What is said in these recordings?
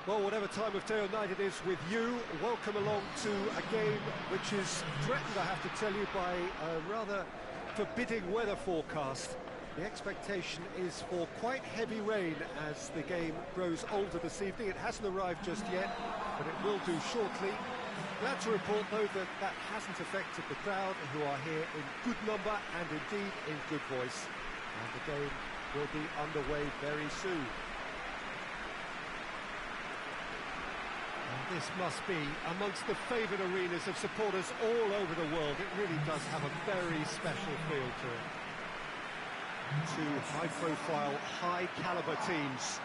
Well, whatever time of day or night it is with you, welcome along to a game which is threatened, I have to tell you, by a rather forbidding weather forecast. The expectation is for quite heavy rain as the game grows older this evening. It hasn't arrived just yet, but it will do shortly. Glad to report, though, that that hasn't affected the crowd, who are here in good number and indeed in good voice. And the game will be underway very soon. And this must be amongst the favoured arenas of supporters all over the world. It really does have a very special feel to it. Two high-profile, high-caliber teams.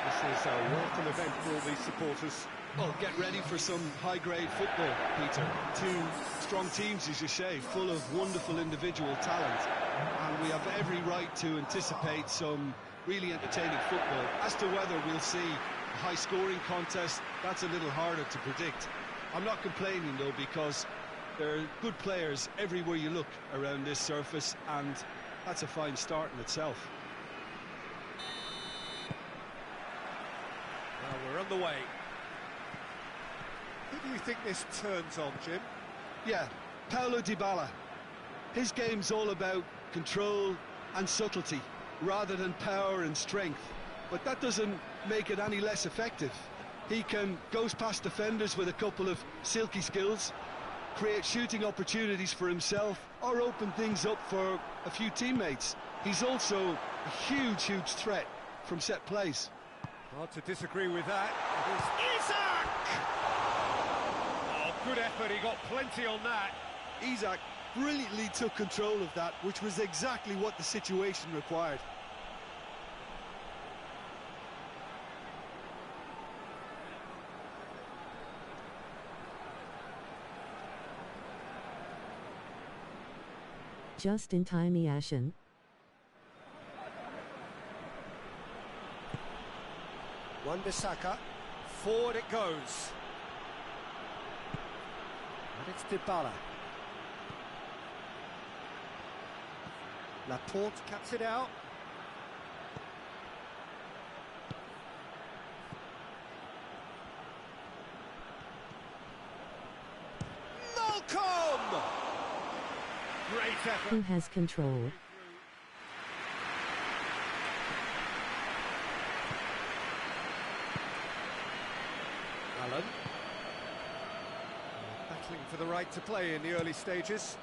This is a welcome event for all these supporters. Well, get ready for some high-grade football, Peter. Two strong teams, as you say, full of wonderful individual talent. And we have every right to anticipate some really entertaining football. As to whether we'll see a high-scoring contest, that's a little harder to predict. I'm not complaining, though, because there are good players everywhere you look around this surface, and that's a fine start in itself. Well, we're on the way. Who do you think this turns on, Jim? Yeah, Paulo Dybala. His game's all about control and subtlety, rather than power and strength. But that doesn't make it any less effective. He can go past defenders with a couple of silky skills, create shooting opportunities for himself, or open things up for a few teammates. He's also a huge threat from set plays. Hard to disagree with that. It is Isak! Oh, good effort, he got plenty on that. Isak brilliantly took control of that, which was exactly what the situation required. Just in time, Yashin. Wan-Bissaka, forward it goes. And it's Dybala. Laporte cuts it out. Malcolm! Great effort. Who has control? Allen. Battling for the right to play in the early stages.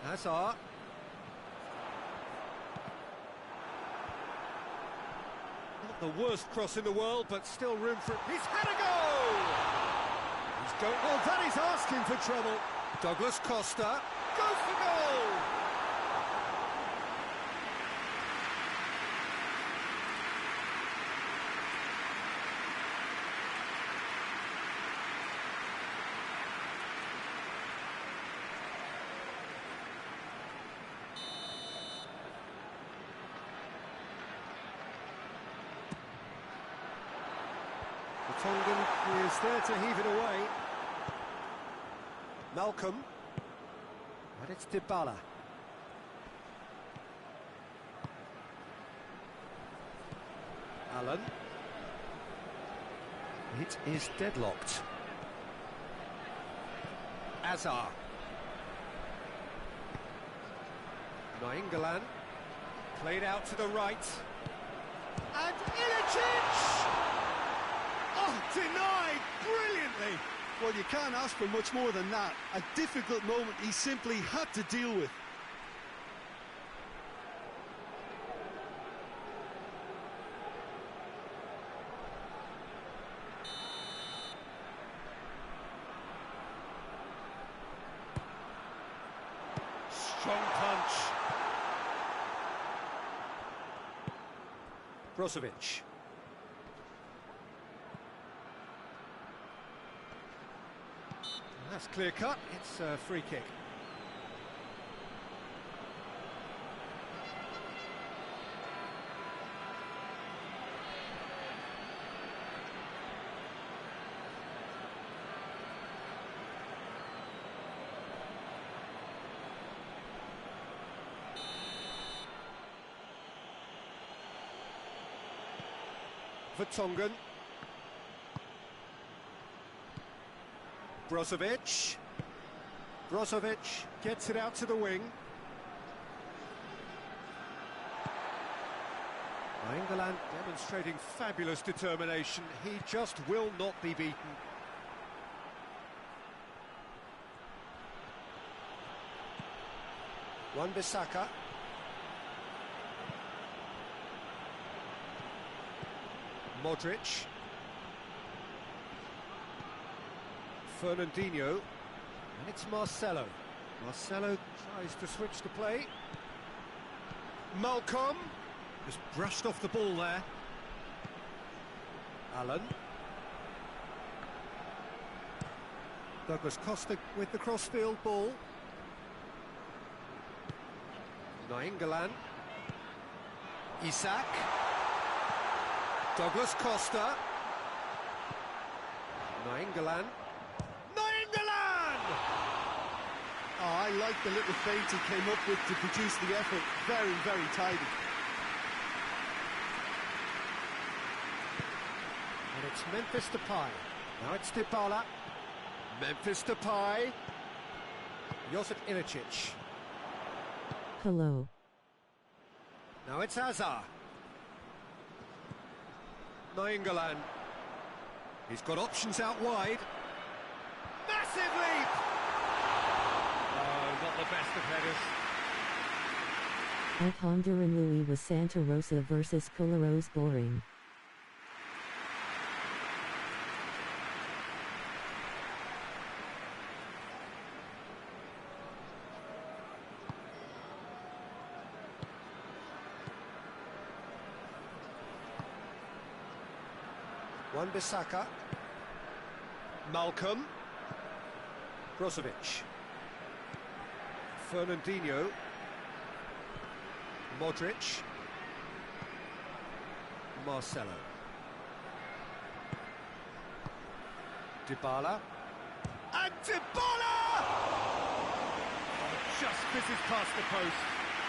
Hazard. Not the worst cross in the world, but still room for it. He's had a goal! He's going. Well, that is asking for trouble. Douglas Costa. Go for goal! The Tongan is there to heave it away. Malcolm. And it's Dybala. Allen. It is deadlocked. Hazard. Nainggolan. Played out to the right. And Ilicic! Oh, denied brilliantly! Well, you can't ask for much more than that. A difficult moment he simply had to deal with. Strong punch. Brozovic. That's clear cut, it's a free kick. For Tongan. Brozovic. Brozovic gets it out to the wing. England demonstrating fabulous determination. He just will not be beaten. Wan-Bissaka. Modric. Fernandinho. And it's Marcelo. Marcelo tries to switch the play. Malcolm. Just brushed off the ball there. Allen. Douglas Costa with the crossfield ball. Nainggolan. Isak. Douglas Costa. Nainggolan. Nainggolan! Oh, I like the little feint he came up with to produce the effort. Very, very tidy. And it's Memphis Depay. Now it's Dybala. Memphis Depay. Josip Ilicic. Hello. Now it's Hazard. Nainggolan. He's got options out wide. Massive leap! Oh, not the best of headers. At Honduran Louis was Santa Rosa versus Colaros boring. Wan-Bissaka. Malcolm. Brozovic. Fernandinho. Modric. Marcelo. Dybala. And Dybala! Just misses past the post.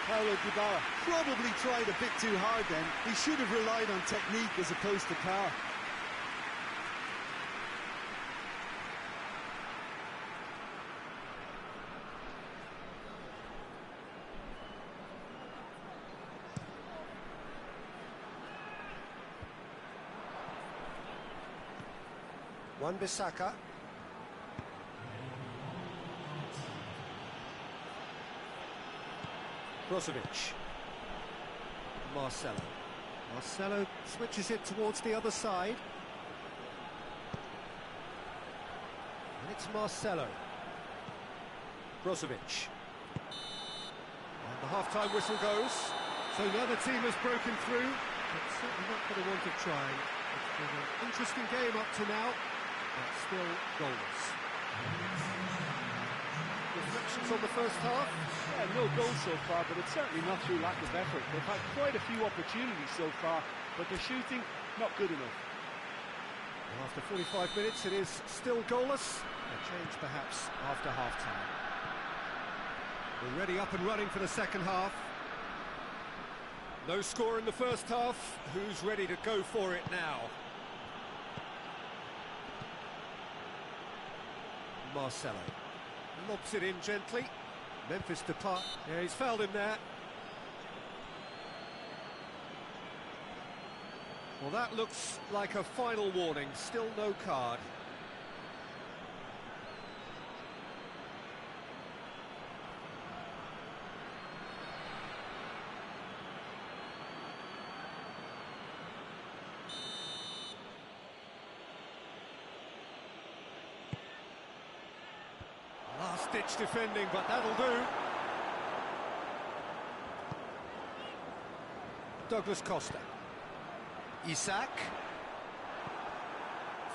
Paulo Dybala probably tried a bit too hard then. He should have relied on technique as opposed to power. Wan-Bissaka. Brozovic. Marcelo. Marcelo switches it towards the other side. And it's Marcelo. Brozovic. And the half-time whistle goes. So the other team has broken through, but certainly not for the want of trying. It's been an interesting game up to now, but still goalless. Reflections on the first half? Yeah, no goals so far, but it's certainly not through lack of effort. They've had quite a few opportunities so far, but their shooting, not good enough. Well, after 45 minutes, it is still goalless. A change, perhaps, after half-time. We're ready up and running for the second half. No score in the first half. Who's ready to go for it now? Marcelo. Lobs it in gently. Memphis Depay. Yeah, he's fouled him there. Well, that looks like a final warning. Still no card. Last-ditch defending, but that'll do. Douglas Costa. Isak.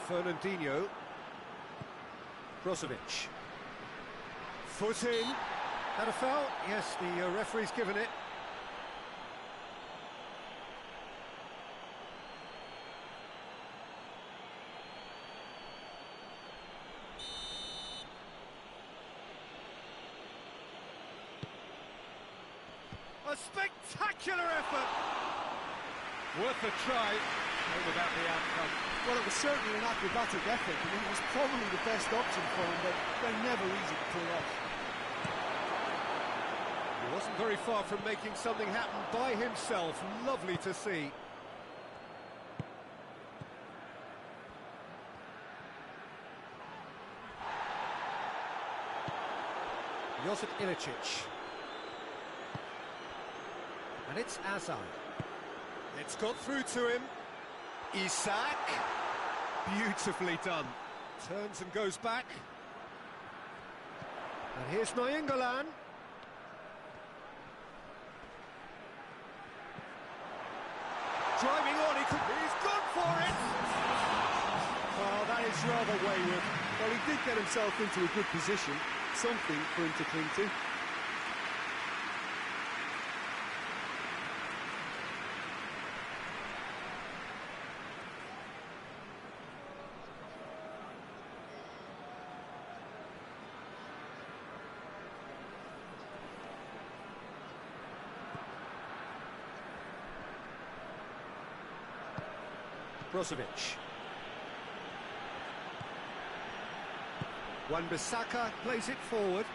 Fernandinho. Brozovic. Foot in. That a foul? Yes, the referee's given it. A spectacular effort! Worth a try. Home about the outcome. Well, it was certainly an acrobatic effort. I mean, it was probably the best option for him, but they're never easy to pull off. He wasn't very far from making something happen by himself. Lovely to see. Josip Ilicic. And it's Azar. It's got through to him. Isak. Beautifully done. Turns and goes back. And here's Nainggolan. Driving on, he's gone for it! Oh, that is rather wayward. Well, he did get himself into a good position. Something for him to cling to. Brozovic. Wan-Bissaka plays it forward.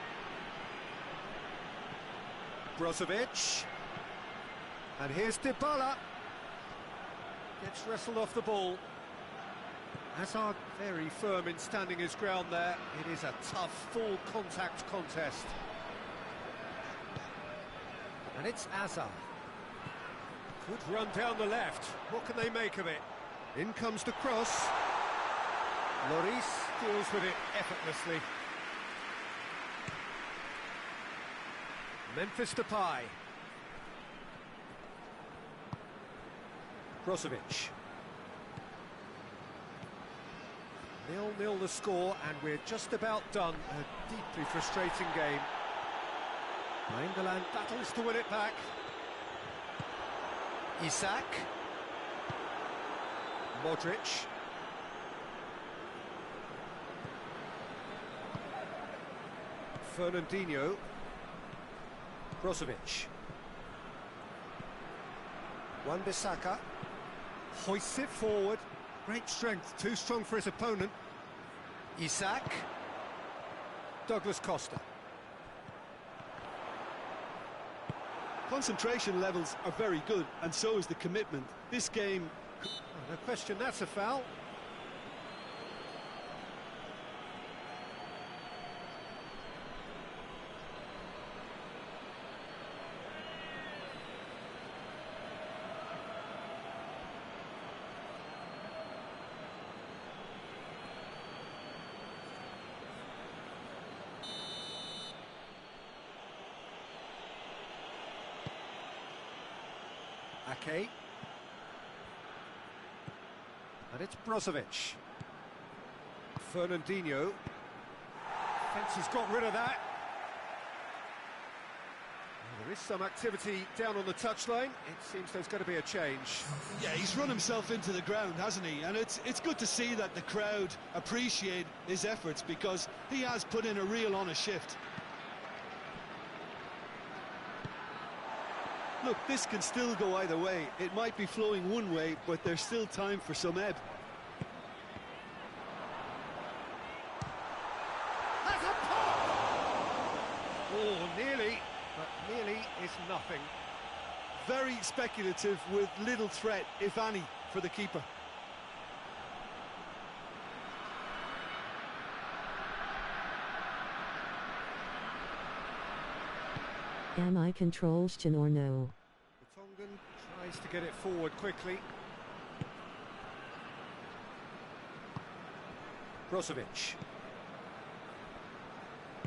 Brozovic. And here's Dybala. Gets wrestled off the ball. Hazard very firm in standing his ground there. It is a tough, full contact contest. And it's Hazard. Good run down the left. What can they make of it? In comes the cross. Lloris deals with it effortlessly. Memphis Depay. Brozovic. 0-0 the score, and we're just about done. A deeply frustrating game. Nainggolan battles to win it back. Isak. Modric. Fernandinho. Brozovic. Wan-Bissaka hoists it forward. Great strength, too strong for his opponent. Isak. Douglas Costa. Concentration levels are very good, and so is the commitment. This game... Oh, no question, that's a foul. Ake. And it's Brozovic. Fernandinho. Fence has got rid of that. Well, there is some activity down on the touchline. It seems there's going to be a change. Yeah, he's run himself into the ground, hasn't he? And it's good to see that the crowd appreciate his efforts, because he has put in a real honest shift. Look, this can still go either way. It might be flowing one way, but there's still time for some ebb. That's a pop! Oh, nearly, but nearly is nothing. Very speculative, with little threat, if any, for the keeper. Am I controlstion or no? Tongan tries to get it forward quickly. Brozovic.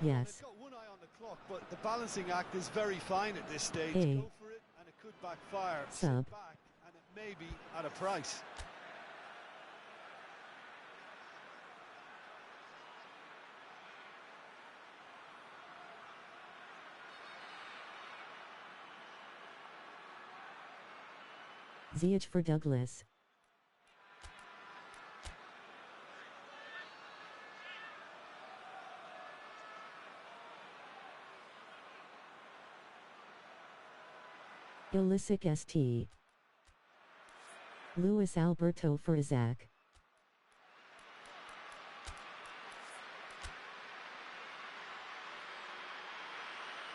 Yes. They've got one eye on the clock, but the balancing act is very fine at this stage. Hey. Go for it, and it could backfire. Sub. Sit back, and it may be at a price. Ziyech for Douglas. Ilicic ST. Luis Alberto for Isaac.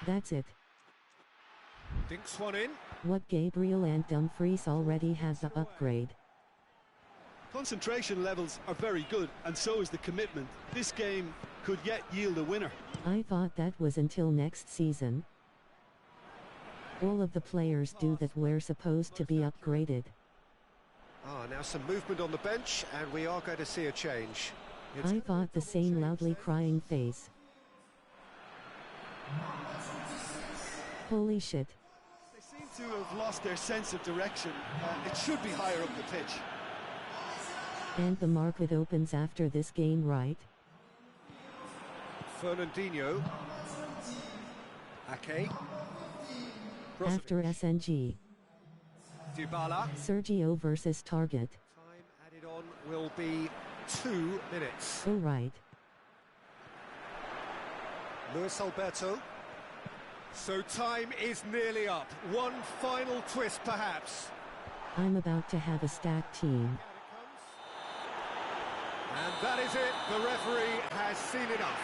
That's it. Dinks one in. What, Gabriel and Dumfries already has the upgrade? Concentration levels are very good, and so is the commitment. This game could yet yield a winner. I thought that was until next season. All of the players do that were supposed to be upgraded. Now some movement on the bench, and we are going to see a change. I thought the same loudly crying face. Holy shit. They seem to have lost their sense of direction. It should be higher up the pitch. And the market opens after this game, right? Fernandinho. Ake. After SNG. Dybala. Sergio versus Target. Time added on will be 2 minutes. Oh right. Luis Alberto. So time is nearly up. One final twist, perhaps. I'm about to have a stacked team. And that is it. The referee has seen enough.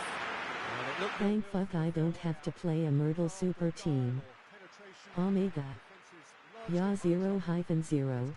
And it looked Thank fuck I don't have to play a Myrtle super team. Omega. Ya 0-0.